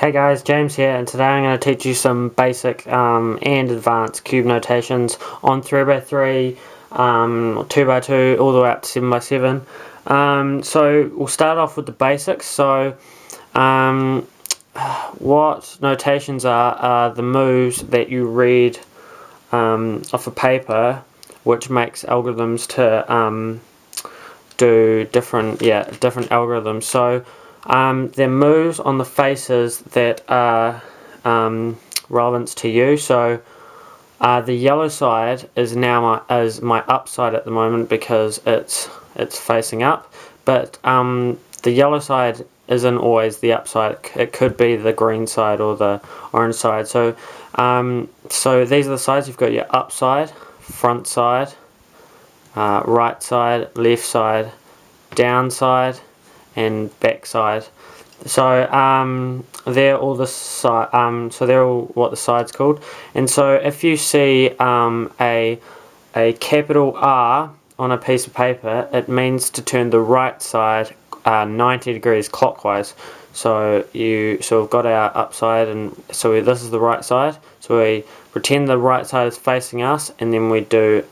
Hey guys, James here, and today I'm going to teach you some basic and advanced cube notations on 3x3, 2x2, all the way up to 7x7. So we'll start off with the basics. So what notations are the moves that you read off a paper, which makes algorithms to do different algorithms. So they're moves on the faces that are relevant to you. So the yellow side is now my upside at the moment because it's facing up, but the yellow side isn't always the upside. It could be the green side or the orange side. So so these are the sides. You've got your upside, front side, right side, left side, down side, and back side. So they're all the so they're all what the side's called. And so if you see a capital R on a piece of paper, it means to turn the right side 90 degrees clockwise. So we've got our upside, and so this is the right side. So we pretend the right side is facing us, and then we do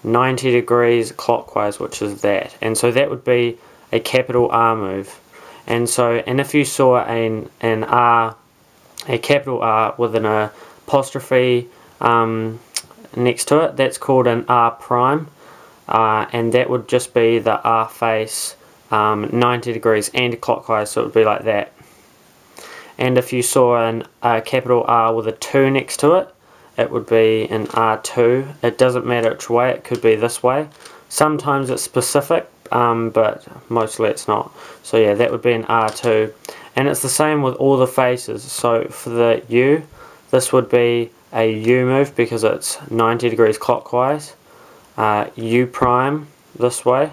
90 degrees clockwise, which is that. And so that would be a capital R move. And if you saw a capital R with an apostrophe next to it, that's called an R prime, and that would just be the R face 90 degrees anti-clockwise, so it would be like that. And if you saw a capital R with a 2 next to it, it would be an R2. It doesn't matter which way, it could be this way. Sometimes it's specific, but mostly it's not. So yeah, that would be an R2. And it's the same with all the faces. So for the U, this would be a U move because it's 90 degrees clockwise. U prime this way.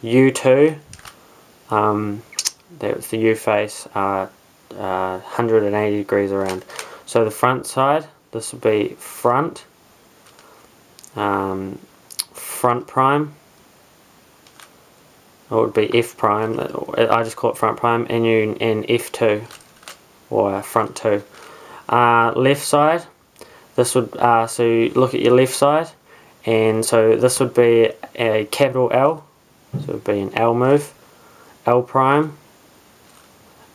U2, that's the U face, 180 degrees around. So the front side, this would be front, front prime. It would be F prime. I just call it front prime, and F2 or front 2. Left side. This would so you look at your left side, and so this would be a capital L. So it would be an L move, L prime,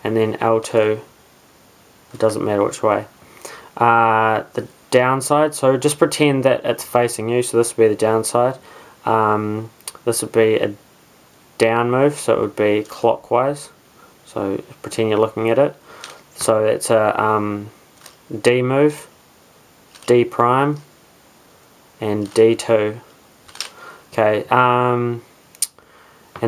and then L2. It doesn't matter which way. The downside. So just pretend that it's facing you. So this would be the downside. This would be a down move, so it would be clockwise. So pretend you're looking at it. So it's a D move, D prime, and D2. Okay, and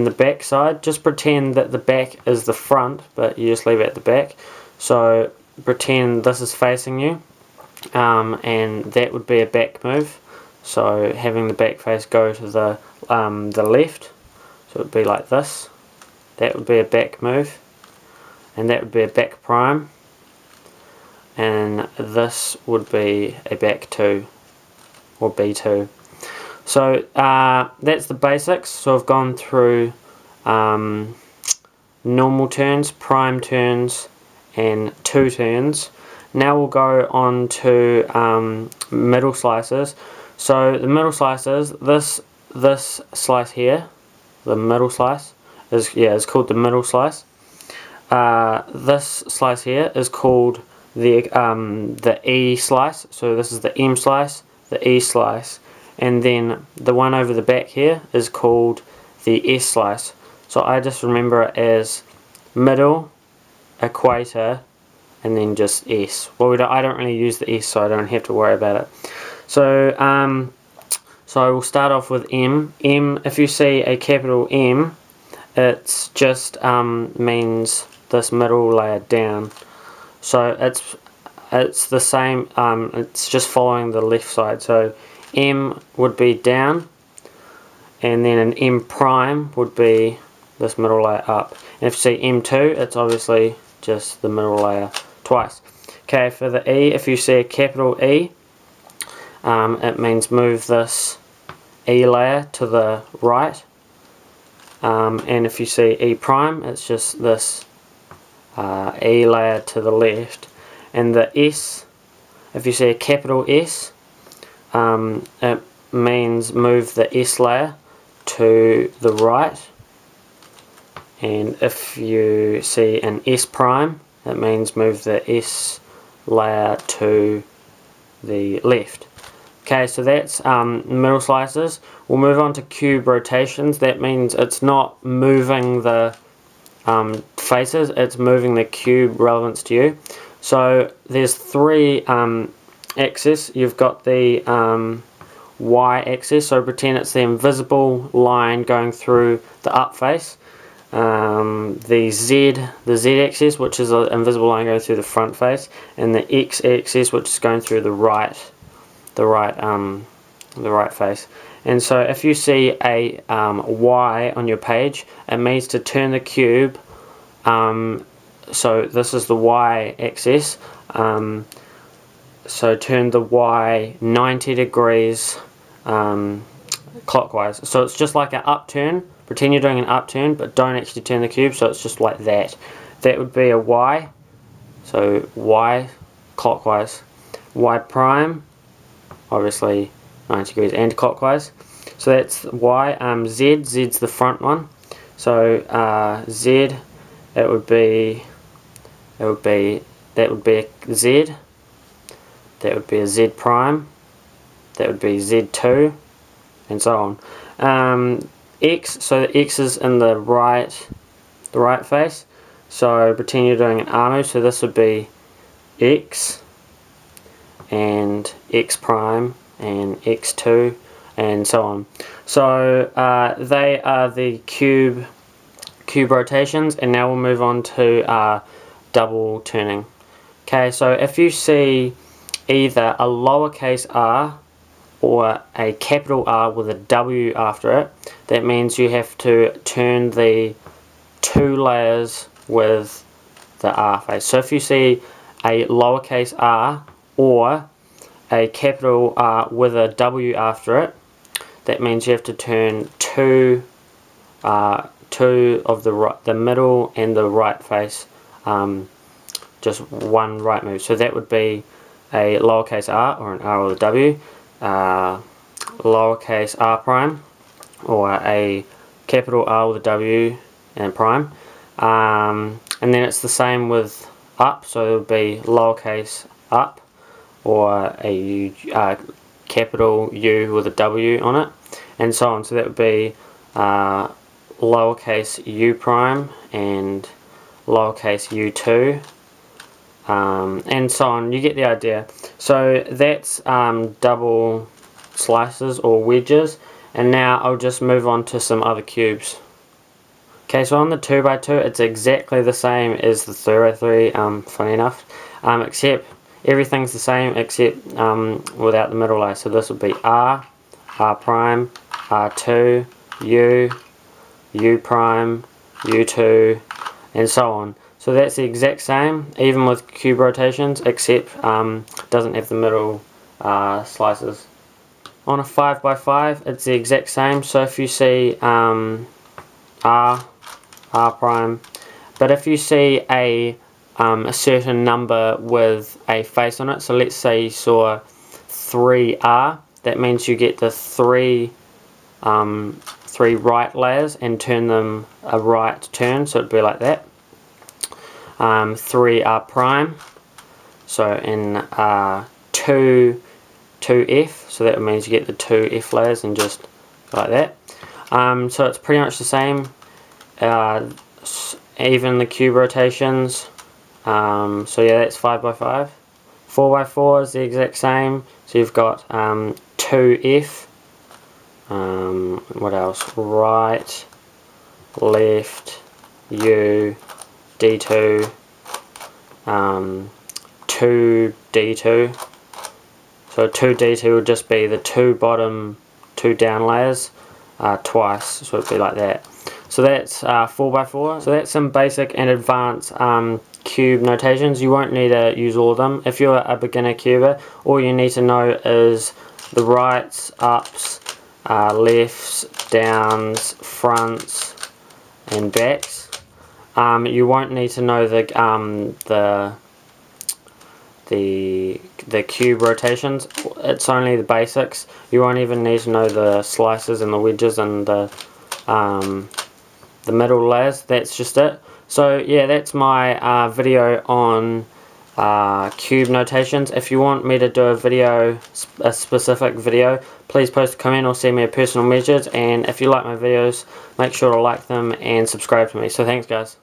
the back side, just pretend that the back is the front, but you just leave it at the back. So pretend this is facing you, and that would be a back move. So having the back face go to the left. So it would be like this. That would be a back move, and that would be a back prime, and this would be a back 2 or B2. So that's the basics. So I've gone through normal turns, prime turns, and 2 turns. Now we'll go on to middle slices. So the middle slices, this slice here, the middle slice is called the middle slice. This slice here is called the E slice. So this is the M slice, the E slice, and then the one over the back here is called the S slice. So I just remember it as middle, equator, and then just S. Well, I don't really use the S, so I don't have to worry about it. So so we'll start off with M. M, if you see a capital M, it's just means this middle layer down. So it's the same. It's just following the left side. So M would be down, and then an M prime would be this middle layer up. And if you see M2, it's obviously just the middle layer twice. Okay, for the E, if you see a capital E, it means move this E layer to the right, and if you see E prime, it's just this E layer to the left, and the S, if you see a capital S, it means move the S layer to the right, and if you see an S prime, it means move the S layer to the left. Okay, so that's middle slices. We'll move on to cube rotations. That means it's not moving the faces, it's moving the cube relevance to you. So there's three axes. You've got the Y axis, so pretend it's the invisible line going through the up face. The Z axis, which is an invisible line going through the front face, and the X axis, which is going through the right face. And so if you see a Y on your page, it means to turn the cube. So this is the Y axis. So turn the Y 90 degrees clockwise. So it's just like an upturn. Pretend you're doing an upturn, but don't actually turn the cube, so it's just like that. That would be a Y. So Y clockwise. Y prime, obviously 90 degrees anti-clockwise. So that's Y. Z's the front one. So Z, that would be a Z. That would be a Z prime. That would be Z2, and so on. X, so the X is in the right face. So pretend you're doing an arm move. So this would be X and X prime and X2 and so on. So they are the cube rotations, and now we'll move on to double turning. Okay, so if you see either a lowercase r or a capital R with a W after it, that means you have to turn the two layers with the R face. So if you see a lowercase r or a capital R with a W after it, that means you have to turn two of the middle and the right face, just one right move. So that would be a lowercase r or an R with a W, lowercase r prime, or a capital R with a W and prime, and then it's the same with up. So it would be lowercase up or a capital U with a W on it, and so on. So that would be lowercase u prime and lowercase u2, and so on. You get the idea. So that's double slices or wedges, and now I'll just move on to some other cubes. Okay, so on the 2x2, it's exactly the same as the 3x3, funny enough, except everything's the same except without the middle layer. So this would be R, R prime, R2, U, U prime, U2, and so on. So that's the exact same, even with cube rotations, except doesn't have the middle slices. On a 5x5, it's the exact same. So if you see R, R prime, but if you see a certain number with a face on it, so let's say you saw 3R, that means you get the three right layers and turn them a right turn, so it'd be like that. 3R prime, so in 2F, so that means you get the 2F layers and just like that. So it's pretty much the same, even the cube rotations. So yeah, that's 5x5. 4x4 is the exact same, so you've got 2F, what else, right, left, U, D2, 2D2. So 2D2 would just be the two down layers twice, so it'd be like that. So that's 4x4. So that's some basic and advanced cube notations. You won't need to use all of them. If you're a beginner cuber, all you need to know is the rights, ups, lefts, downs, fronts, and backs. You won't need to know the cube rotations. It's only the basics. You won't even need to know the slices and the wedges and the middle layers. That's just it. So yeah, that's my video on cube notations. If you want me to do a specific video, please post a comment or send me a personal message. And if you like my videos, make sure to like them and subscribe to me. So thanks guys.